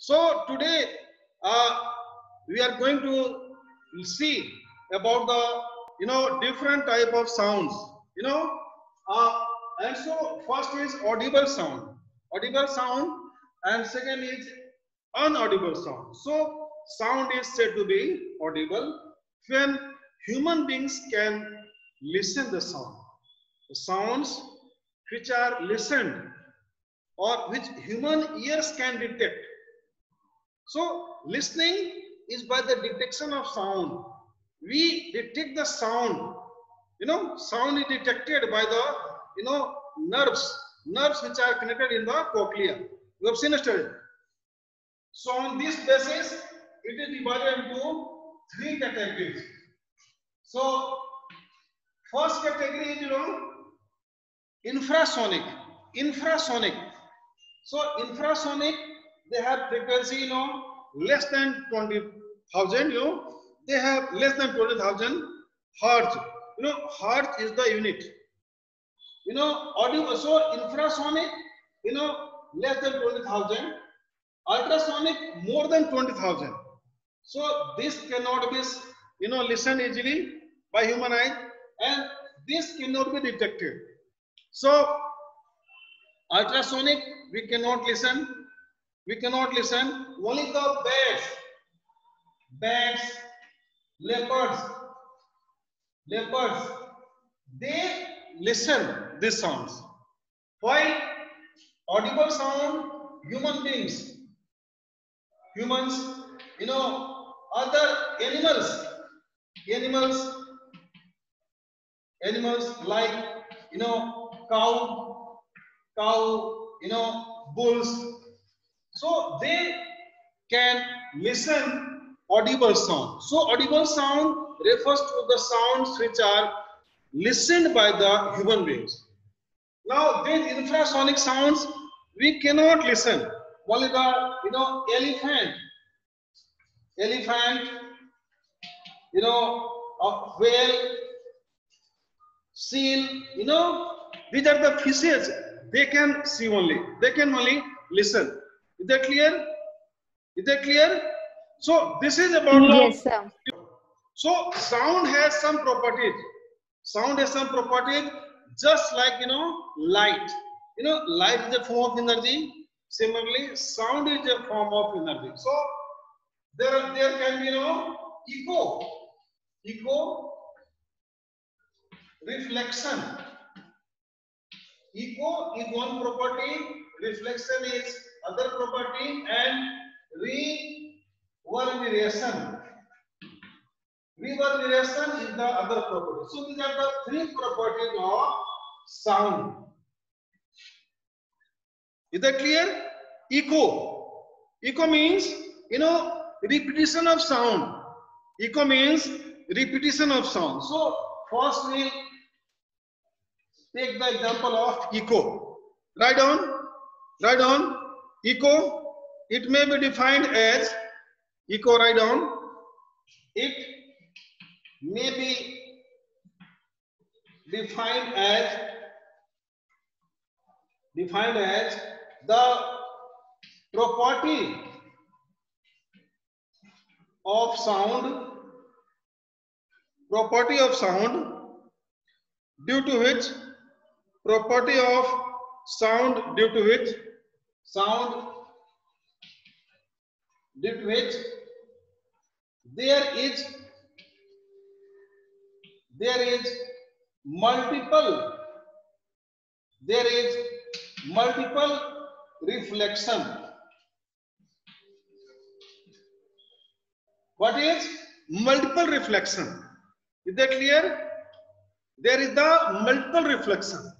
So today we are going to see about the different type of sounds. And so first is audible sound, and second is unaudible sound. So sound is said to be audible when human beings can listen the sound. The sounds which are listened or which human ears can detect. So listening is by the detection of sound. We detect the sound. Sound is detected by the nerves which are connected in the cochlea. You have seen a study. So on this basis, it is divided into three categories. So first category is infrasonic. So infrasonic, they have frequency less than 20,000. They have less than 20,000 hertz. Hertz is the unit. Audio. So infrasonic, less than 20,000. Ultrasonic, more than 20,000. So this cannot be listened easily by human eye, and this cannot be detected. So ultrasonic, we cannot listen. Only the bats, leopards, they listen these sounds. While audible sound, humans, other animals like cow, bulls. So they can listen audible sound. So audible sound refers to the sounds which are listened by the human beings. Now these infrasonic sounds we cannot listen. Only the elephant, a whale, seal, these are the fishes. They can see only. They can only listen. Is that clear? So this is about yes, sir. So sound has some properties. Just like light. Light is a form of energy. Similarly, sound is a form of energy. So there can be echo, reflection. Echo is one property, reflection is other property, and reverberation. Reverberation is the other property. So these are the three properties of sound. Is that clear? Echo means repetition of sound. Echo means repetition of sound. So first we'll take the example of echo. Write down echo. It may be defined as echo. Write down. It may be defined as the property of sound due to which there is multiple reflection. What is multiple reflection? Is that clear? There is the multiple reflection.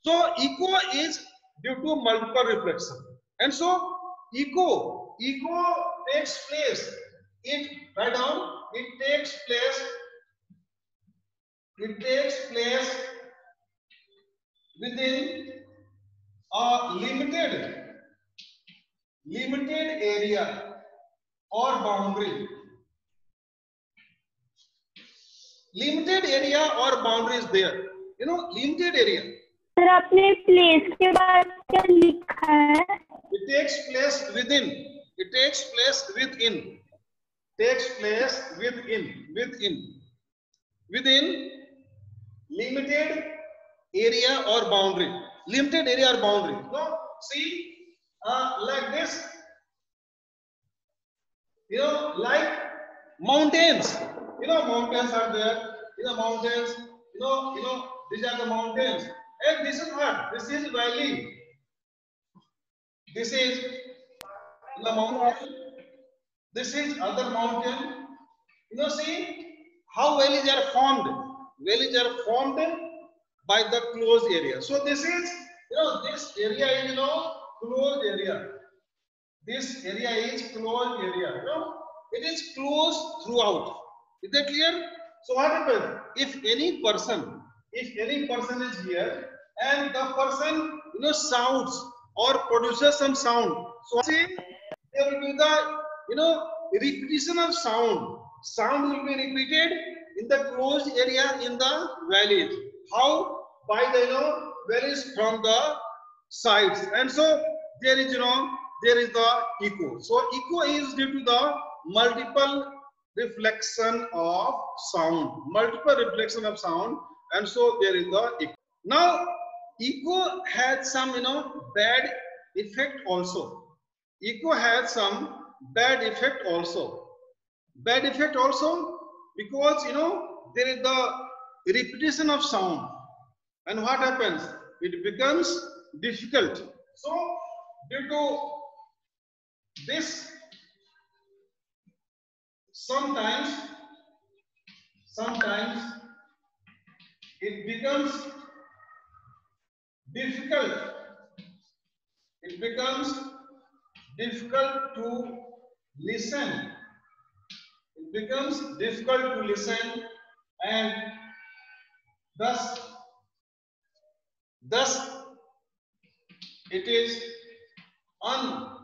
So echo is due to multiple reflection, and so echo takes place. Write down. It takes place within a limited area or boundary. Limited area or boundary is there. Limited area. Sir आपने place के बाद क्या लिखा है? It takes place within. It takes place within. Takes place within limited area or boundary. Limited area or boundary. No, see, like this. You know, like mountains. You know, mountains are there. You know, mountains. You know, these are the mountains. And this is what? This is valley. This is the mountain. This is other mountain. You know, see how valleys are formed. Valleys are formed by the closed area. So this is, you know, this area is, you know, closed area. This area is closed area. You know, it is closed throughout. Is that clear? So what happens if any person is here and the person, you know, shouts or produces some sound? So see, there will be the, you know, repetition of sound. Sound will be repeated in the closed area in the valleys. How? By the, you know, valleys from the sides. And so there is, you know, there is the echo. So echo is due to the multiple reflection of sound. Multiple reflection of sound. And so there is the echo. Now echo has some, you know, bad effect also. Echo has some bad effect also. Bad effect also because, you know, there is the repetition of sound. And what happens? It becomes difficult. So due to this, sometimes it becomes difficult. It becomes difficult to listen. It becomes difficult to listen, and thus it is unaudible.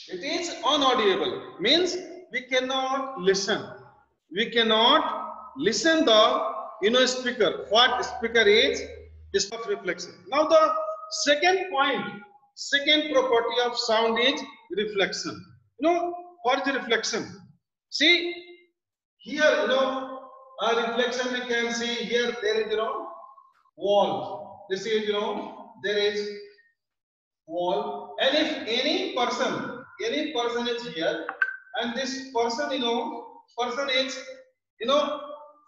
It is unaudible means we cannot listen. We cannot listen the, you know, speaker. What speaker is of reflection. Now the second point, second property of sound is reflection. You know, what is reflection? See here, you know, a reflection we can see here. There is, you know, wall. This is, you know, there is wall. And if any person is here, and this person, you know, person is, you know,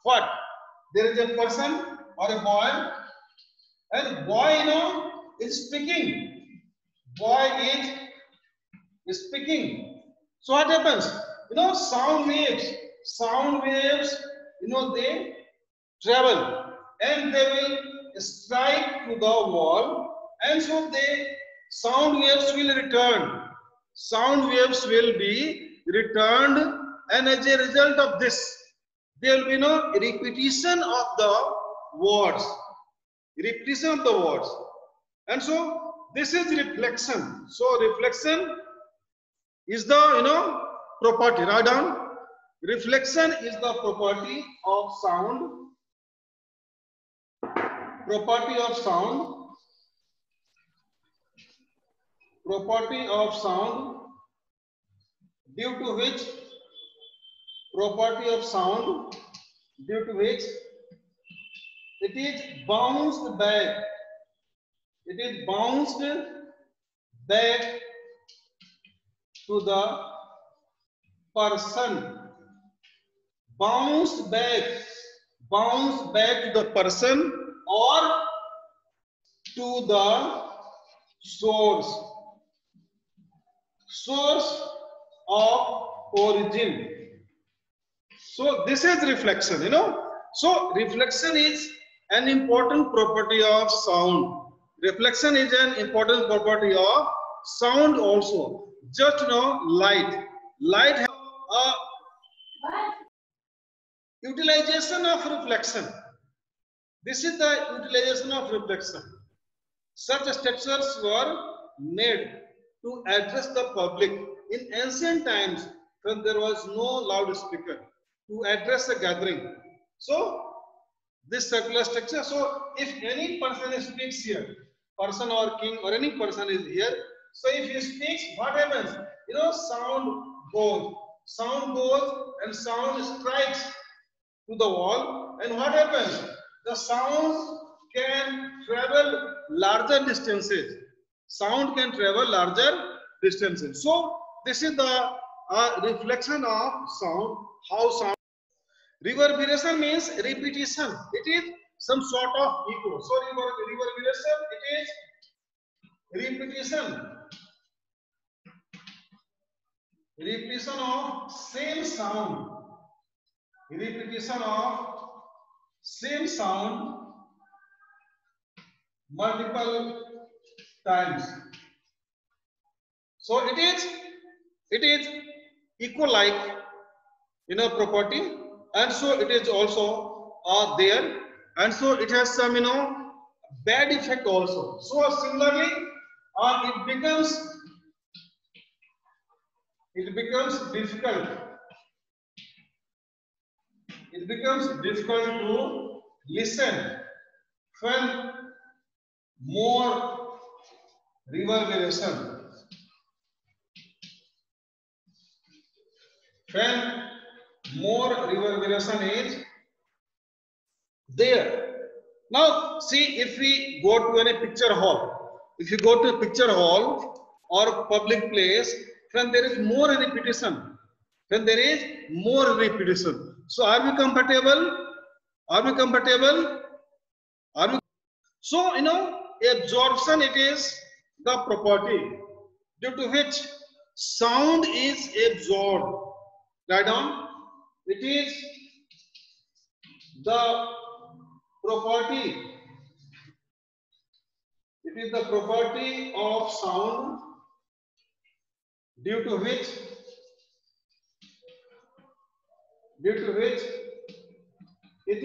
what? There is a person or a boy, and boy, you know, is speaking. Boy is speaking. So what happens? You know, sound waves, you know, they travel and they will strike to the wall, and so sound waves will return. Sound waves will be returned, and as a result of this, there will be no repetition of the words. Repetition of the words. And so this is reflection. So reflection is the, you know, property. Write down. Reflection is the property of sound. Property of sound. Property of sound, due to which it is bounced back. It is bounced back to the person. Bounced back to the person or to the source of origin. So this is reflection, you know. So reflection is an important property of sound. Reflection is an important property of sound also. Just, you know, light has a utilization of reflection. This is the utilization of reflection. Such structures were made to address the public in ancient times when there was no loudspeaker, to address a gathering. So this circular structure. So if any person speaks here, person or king or any person is here, so if he speaks, what happens? You know, sound goes and sound strikes to the wall, and what happens? The sound can travel larger distances. Sound can travel larger distances. So this is the reflection of sound. How sound. Reverberation means repetition. It is some sort of echo. So reverberation, it is repetition. Repetition of same sound. Repetition of same sound multiple times. So it is echo-like, you know, property, and so it is also there, and so it has some, you know, bad effect also. So similarly, it becomes difficult. It becomes difficult to listen when more reverberation. When more reverberation is there. Now see, if we go to any picture hall, if you go to a picture hall or public place, when there is more repetition, when there is more repetition, so are we comfortable? Are we comfortable? Are we? So, you know, absorption, it is the property due to which sound is absorbed. Write down. It is the property. It is the property of sound due to which it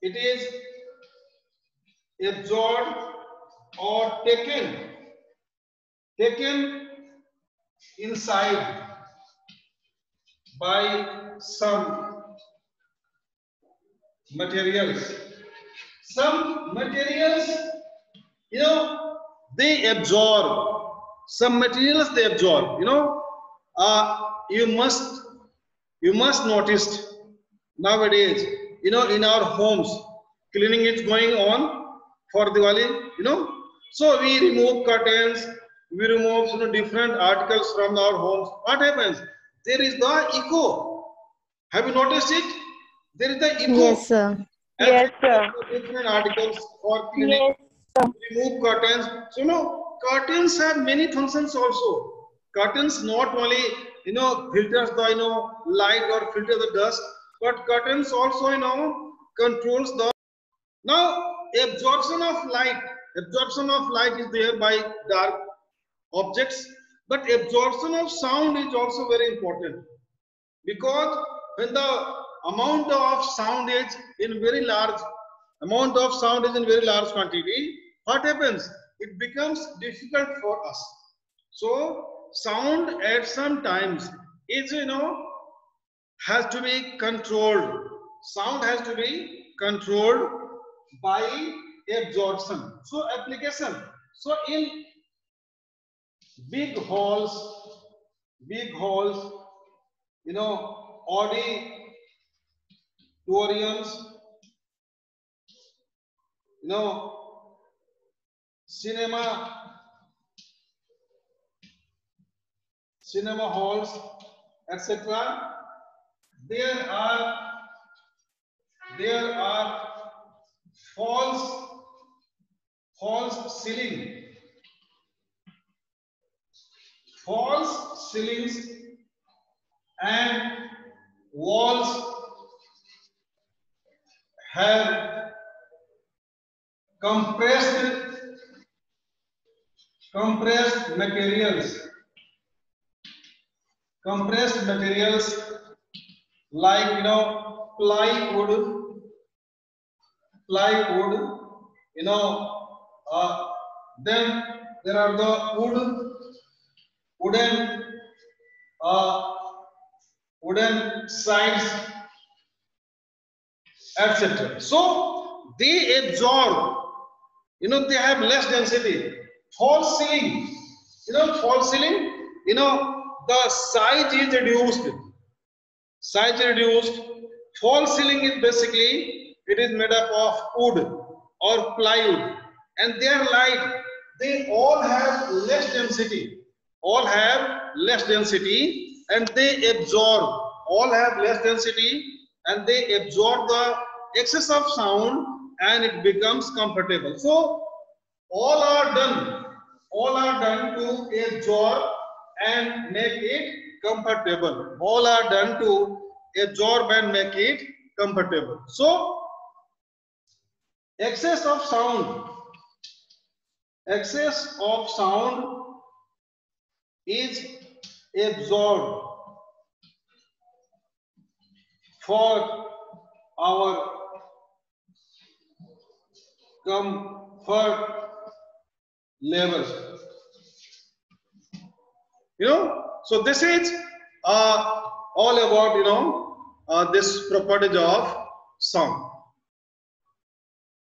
is absorbed or taken inside by some materials. Some materials, you know, they absorb. Some materials they absorb. You know, you must notice nowadays. You know, in our homes, cleaning is going on for Diwali. You know, so we remove curtains, we remove, you know, different articles from our homes. What happens? There is the echo. Have you noticed it? There is the echo. Yes, sir. Yes, sir. Different articles for cleaning, remove curtains. So, you know, curtains have many functions also. Curtains not only, you know, filters the, you know, light or filter the dust, but curtains also, you know, controls the. Now, absorption of light is there by dark objects, but absorption of sound is also very important, because when the amount of sound is in very large quantity, what happens? It becomes difficult for us. So sound at some times is, you know, has to be controlled. Sound has to be controlled by absorption. So application. So in big halls, you know, auditoriums, you know, cinema halls, etc. There are false ceilings and walls have compressed materials like, you know, plywood, you know, then there are the wooden sides, etc. So they absorb, they have less density. False ceiling, false ceiling, the size is reduced. Size reduced. False ceiling is basically, it is made up of wood or plywood, and they are light. They all have less density. All have less density, and they absorb. All have less density, and they absorb the excess of sound, and it becomes comfortable. So all are done. All are done to absorb and make it comfortable. All are done to absorb and make it comfortable. So excess of sound is absorbed for our comfort levels. So this is all about this properties of sound.